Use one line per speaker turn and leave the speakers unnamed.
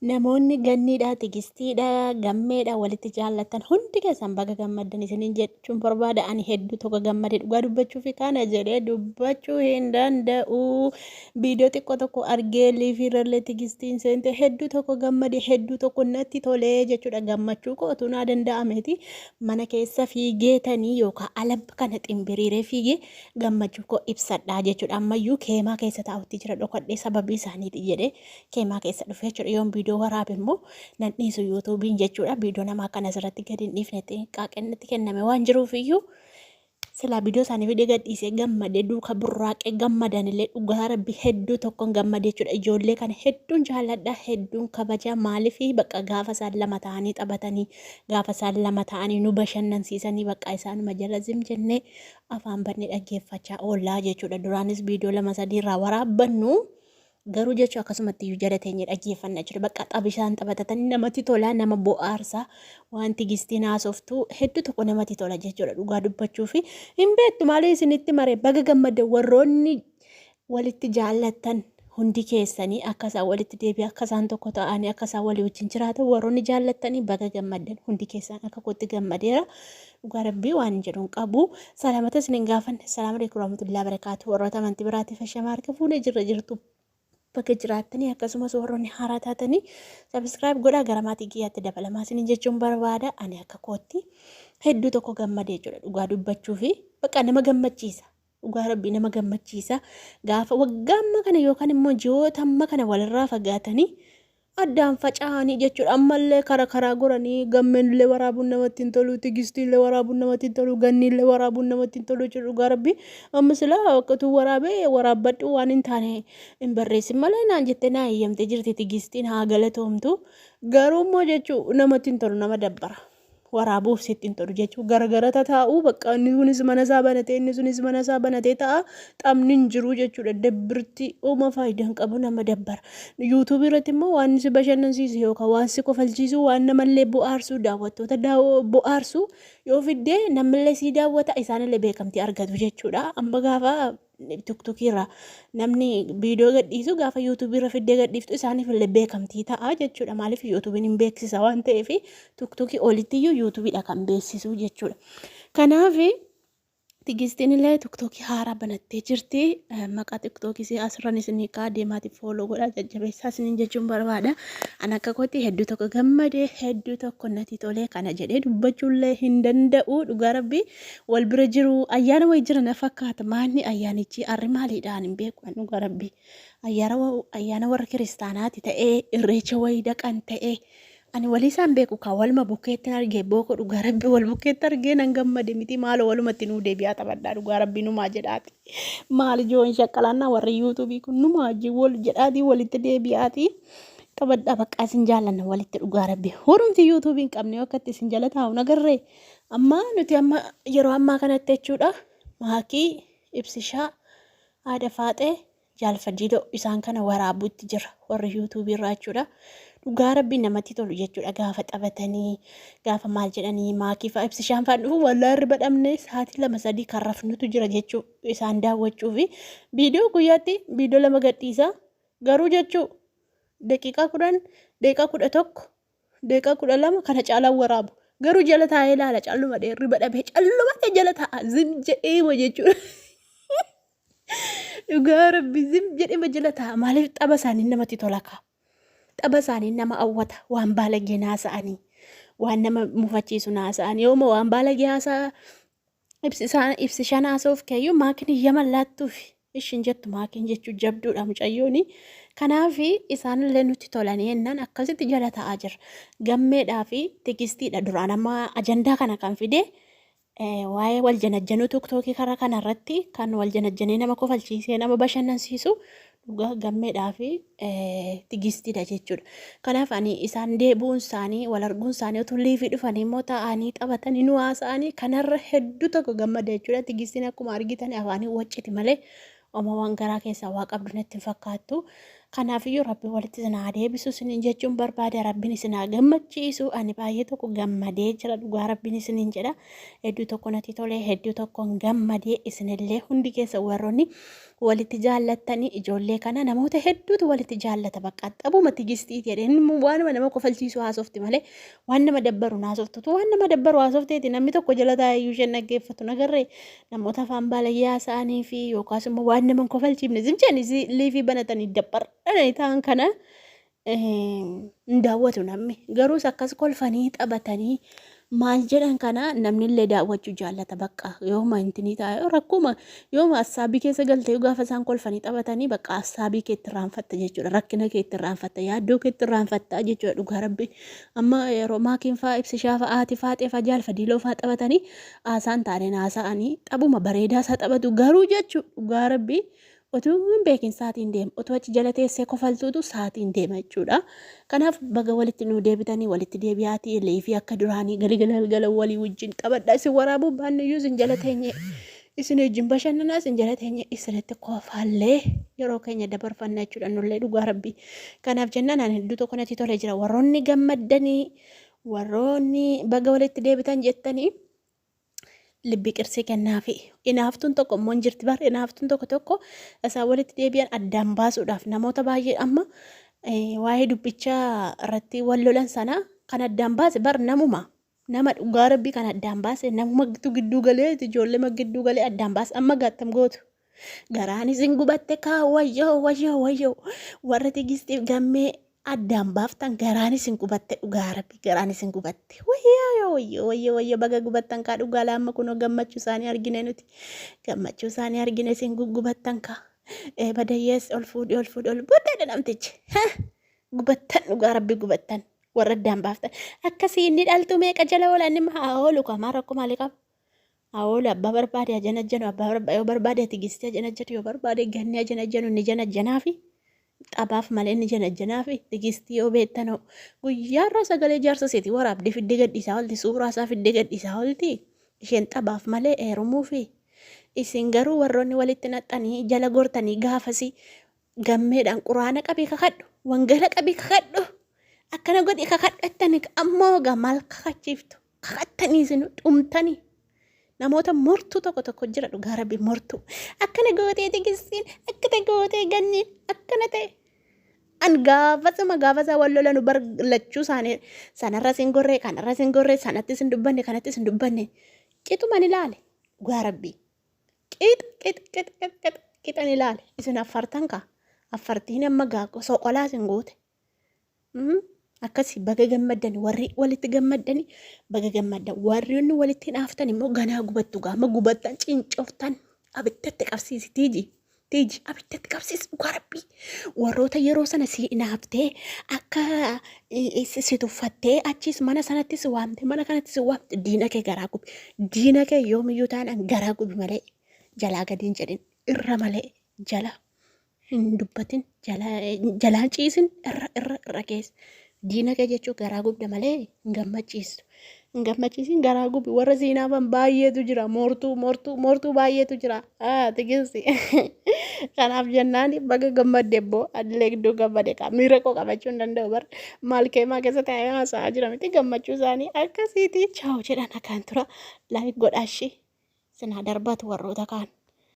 Namoonni ganniidha, tigistiidha, gammeedha walitti jaallatan hundi keessan baga gammaddan isiniin jechuun barbaada. Ani hedduu tokko gammadee dhugaa dubbachuu fi kana jedhee dubbachuu hin danda'u. Viidiyoo xiqqoo tokko argee liifiirrallee tigistiin seente hedduu tokko gammadee hedduu tokko natti tolee jechuudha. Gammachuu kootu naa danda'ameeti. Mana keessa fiigeetanii yookaan ala kana ximbiriiree fiigee gammachuu koo ibsadhaa jechuudha. Ammayyuu keemaa keessa taa'utti jira dhokadhee sababii isaaniiti jedhee keemaa keessa dhufee jechuudha. Yoon viidiyoo waraab immoo nan dhiisu yuutuubiin jechuudha. Viidiyoo namaa kana asirratti gadi hin dhiifne xiqqaaqennatti kenname waan jiruuf iyyuu silaa viidiyoo isaanii fidee gadhiisee gammadee duuka burraaqee gammadanillee dhugaa rabbi hedduu tokkoon gammadee jechuudha. Ijoollee kana hedduun jaalladha hedduun kabaja maaliif bakka gaafa isaan lama ta'anii taphatanii gaafa isaan lama ta'anii nu bashannansiisanii bakka isaanuma jala zim jennee afaan bannee dhaggeeffachaa oollaa jechuudha. Duraanis viidiyoo 2-3 irraa waraabbannu. Garuu jechuun akkasumatti iyyuu jala teenyee dhaggeeffannaa jiru. Bakka xabishaan taphatatanii namatti tola, nama bohaarsa waan tigistiin haasoftu hedduu tokko namatti tola jechuudha. Dhugaa dubbachuu fi hin beektu malee isinitti maree baga gammaddan warroonni walitti jaallatan hundi keessanii akka isaan walitti deebi'an akka isaan tokko ta'anii akka isaan walii wajjin jiraatan warroonni jaallatanii baga gammaddan hundi keessan akka kootti gammadeera. Dhugaa rabbii waan jedhuun qabu. Salaamata isiniin gaafanne. Salaamu alaikum warahmatullahi wabarakaatu. Warroota amantii biraatiif ashama harka fuunee jirtu. Bakka jiraatanii akkasumas warroonni haaraa taatanii sabiskiraayib godhaa gara maatii kiyyaatti dabalamaa isiniin jechuun barbaada. Ani akka kootti hedduu tokko gammadee jechuudha. Dhugaa dubbachuu fi bakka nama gammachiisa. Dhugaa rabbii nama gammachiisa. Gaafa waggaa amma kana yookaan immoo ji'oota amma kana walirraa fagaatanii addaan faca'anii jechuudha. Ammallee karaa goranii gammeenillee waraabuun namatti hin tolu, tigistiillee waraabuun namatti hin tolu, ganniillee waraabuun namatti hin tolu jechuudha. Dhugaa rabbii amma silaa akkatu waraabee waraabbadhu waan hin taane hin barreessin malee naan jettee naa eeyyamtee jirti tigistiin haa galatoomtu. Garuu immoo jechuudha namatti hin tolu nama dabbara. Waraabuuf sitti hin tolu jechuudha. Gargarata taa'uu bakka inni kunis mana isaa banatee inni sunis mana isaa banatee ta'a xabni hin jiru jechuudha. Dabbirti uuma faayidaa hin qabu nama dabbara. Yuutuubii irratti immoo waan si bashannansiisu yookaan waan si kofalchiisu waan namallee bohaarsu daawwattoota bohaarsu yoo fiddee namallee si daawwata isaanillee beekamtii argatu jechuudha. Amma gaafa tiktokiirra namni viidiyoo gadhiisu gaafa yuutuubiirra fiddee gadhiiftu isaaniif illee beekamtii ta'a jechuudha. Maaliif yuutuubiin hin beeksisa waan ta'eef tiktokii olittiyyuu yuutuubiidha kan beeksisu jechuudha. Kanaaf tigistiin illee tiktokii haaraa banattee jirti. Maqaa tiktokii asirran isinii kaa deemaatiif fooloo godhaa jajjabeessaa isiniin jechuun barbaada. Ani akka kootti hedduu tokko gammadee hedduu tokko natti tolee kana jedhee dubbachuullee hin danda'u. Dhugaa rabbii wal bira jiru ayyaana wayii jira na fakkaata. Maanni ayyaanichi arri maaliidhaan hin beeku. Dhugaa rabbii ayyaana warra kiristaanaati ta'ee irreecha wayii dhaqan ta'ee. Ani walii isaan beeku kan waluma bukkeetti argee booko dhugaa rabbii wal bukkeetti argee nan gammade miti maaloo walumatti nuu deebi'aa taphadhaa dhugaa rabbii numaa jedhaati. Maal ijoon shaqqalaannaa warri yuutuubii kun numaa wal jedhaati walitti deebi'aati. Taphadhaa bakka isin jaallanna walitti dhugaa rabbii. Horumti yuutuubii hin qabne akkatti isin jala taa'u nagarree. Amma nuti amma yeroo ammaa kanatti jechuudha. Maakii ibsishaa haadha faaxee jaalfajjiidoo isaan kana waraabuutti jira warri yuutuubii irraa jechuudha. Dhugaa rabbii namatti tolu jechuudha. Gaafa taphatanii gaafa maal jedhanii maakii fa'aa ibsishaan fa'aa dhufu wallaarri badhamne sa'aatii 2-3 kan rafnutu jira jechuudha. Isaan daawwachuu fi viidiyoo guyyaatti viidiyoo 2 gadhiisa. Garuu jechuudha daqiiqaa 10, daqiiqaa 11, daqiiqaa 12 kana caalaan waraabu. Garuu jala taa'ee ilaala calluma dheerri badhamee calluma jala taa'a zim jedheema jechuudha. Dhugaa rabbii zim jedheema jala taa'a maaliif tapha isaanii namatti tola kaa. Tapha isaanii nama hawwata waan baalagee naasa'anii waan nama mufachiisu naasa'anii yooma waan baalagee haasaa ibsishaan haasa'uuf keeyyuu maakiin iyya mallaattuuf ishin jettu maakiin jechuun jabduudha mucayyooni. Kanaaf isaanillee nutti tolanii jennaan akkasitti jala taa'aa jira. Gammeedhaa fi tigistiidha duraan amma ajandaa kana kan fide waa'ee wal janajjanuu tiktokii karaa kanarratti kan wal janajjanee nama kofalchiisee nama bashannansiisu. Dhugaa gammeedhaa fi tigistiidha jechuudha. Kanaaf ani isaan deebuun isaanii wal arguun isaanii otoo liifii dhufanii immoo taa'anii taphatanii nu haasa'anii kanarra hedduu tokko gammada jechuudha. Tigistiin akkuma argitan afaanii wacciti malee waan garaa keessaa waa qabdu natti hin fakkaattu. Kanaafiyyuu rabbi walitti isin haa deebisu isiniin jechuun barbaada. Rabbiin isin haa gammachiisu. Ani baay'ee tokko gammadee jira. Dhugaa rabbiin isiniin jedha. Hedduu tokko natti tolee hedduu tokko gammadee isinillee hundi keessa warroonni walitti jaallattanii ijoollee kana namoota hedduutu walitti jaallata bakka xabuma tigistii jedheen waanuma nama kofalchiisu haasofti malee waan nama dabbaru haasoftutu waan nama dabbaru haasofteeti namni tokko jala taa'ee isheen dhaggeeffatu nagarree namoota afaan balayyaa isaanii fi yookaas immoo waan nama kofalchiifne zimchanii liifii banatanii dabbaranii ta'an kana hin daawwatu namni garuus akkas kolfanii taphatanii maal jedhan kana namni illee daawwachuu jaallata bakka yooma intinii taa'e rakkuma yooma assaabii keessa galtee gaafa isaan kolfanii taphatanii bakka assaabii kee itti raanfatta jechuudha rakkina kee itti raanfatta yaaddoo kee itti raanfatta jechuudha dhugaa rabbi amma yeroo maakiin fa'aa ibsishaa fa'aa haati faaxee fa'aa jaalfa diiloo fa'aa taphatanii haasaan taaneen haasa'anii xabuma bareedaa isaa taphatu garuu jechuudha dhugaa rabbi utuu hin beekin sa'aatiin deema utuu achi jala teessee kofaltuutu sa'aatiin deema jechuudha. Kanaaf baga walitti nu deebitanii walitti deebi'aatii leefii akka duraanii galgala walii wajjin taphadhaa isin waraabuu baanniyyuu isin jala teenye isin wajjin bashannanaa isin jala teenye isinitti qofaallee yeroo keenya dabarfanna jechuudha nullee dhugaa rabbii. Kanaaf jennaan ani hedduu tokko natti tolee jira warroonni gammaddanii warroonni baga walitti deebitan jettanii. Libbi qirsii kennaafi inaaftuun tokko immoo jirti bar inaaftuun tokko isaa walitti deebi'an addaan baasuudhaaf namoota baay'ee amma waa'ee dubbichaa irratti wal lolan sana kan addaan baase bar nama dhugaa rabbii kan addaan baase namuma gidduu galee ijoollee gidduu galee addaan baase amma gaattam gootu garaanis hin gubatte kaa wayyoo warra tigistiif gammee addaan baaftan garaanis hin gubatte dhugaa rabbii garaanis hin gubatte wayyo baga gubattan kaa dhugaa laamma kunoo gammachuu isaanii argine nuti gammachuu isaanii argine isin gubattan kaa badayyees ol fuudhee buddeedha namtichi gubattan dhugaa rabbii gubattan warra addaan baaftan akkasii inni dhaltu meeqa jala oolan inni haa oolu kamaa rakkoo maalii qaba haa oolu abbaa barbaade ajanajjanu yoo barbaade tigistee ajanajjatu yoo barbaade ganni ajanajjanu ni janajjanaafi xabaaf malee ni janajjanaafi tigistii yoo beektanoo guyyaarra sagalee jaarsa seetii waraabdee fiddee gadhiisaa olti suuraa isaa fiddee gadhiisaa olti isheen xabaaf malee eerumuufi isin garuu warroonni walitti naxxanii jala gortanii gaafasi gammeedhaan quraana qabii kakadhu wangala qabii kakadhu akkana godhi kakadhattani ammoo gamal kakachiiftu kakattanii isin dhumtanii namoota mortuu tokko jira dhugaa rabbii mortuu akkana gootee tigistiin akkana gootee ganniin akkana ta'e an gaafasa wal lolanu bar lachuu isaanii sanarra sin gorree kanarra sin gorree sanatti sin dubbanne kanatti sin dubbanne qixuman ilaale dhugaa rabbii qixan ilaale isin affartan kaa affartiin amma gaaqo soqolaa sin goote akkasii baga gammaddani warri walitti gammaddani baga gammaddan warri inni walitti naaftani immoo ganaa gubattu gaama gubattan cincoftan abittatti qabsiisi tiiji abittatti qabsiisi dhugaa rabbii warroota yeroo sana si naaftee akka si tuffattee achiis mana sanattis waamte mana kanattis waamte diina kee garaa gubi diina kee yoomiyyuu taanaan garaa gubi malee jalaa gadiin jedhin irra malee jala hin dubbatin jalaan ciisin irra keessa. Diina kee jechuun garaa gubda malee hin gammachiisin garaa gubi warra siinaafan baay'eetu jira moortuu baay'eetu jira tigisi kanaaf jennaan baga gammadde boo adilee gidduu gammade qaba miira koo qabachuu hin danda'u bar maal keemaa keessa taa'ee haasa'aa jira miti gammachuu isaanii akkasiiti chaawu jedhan akkaan tura laayik godhaashi sinaa darbatu warroota kaan.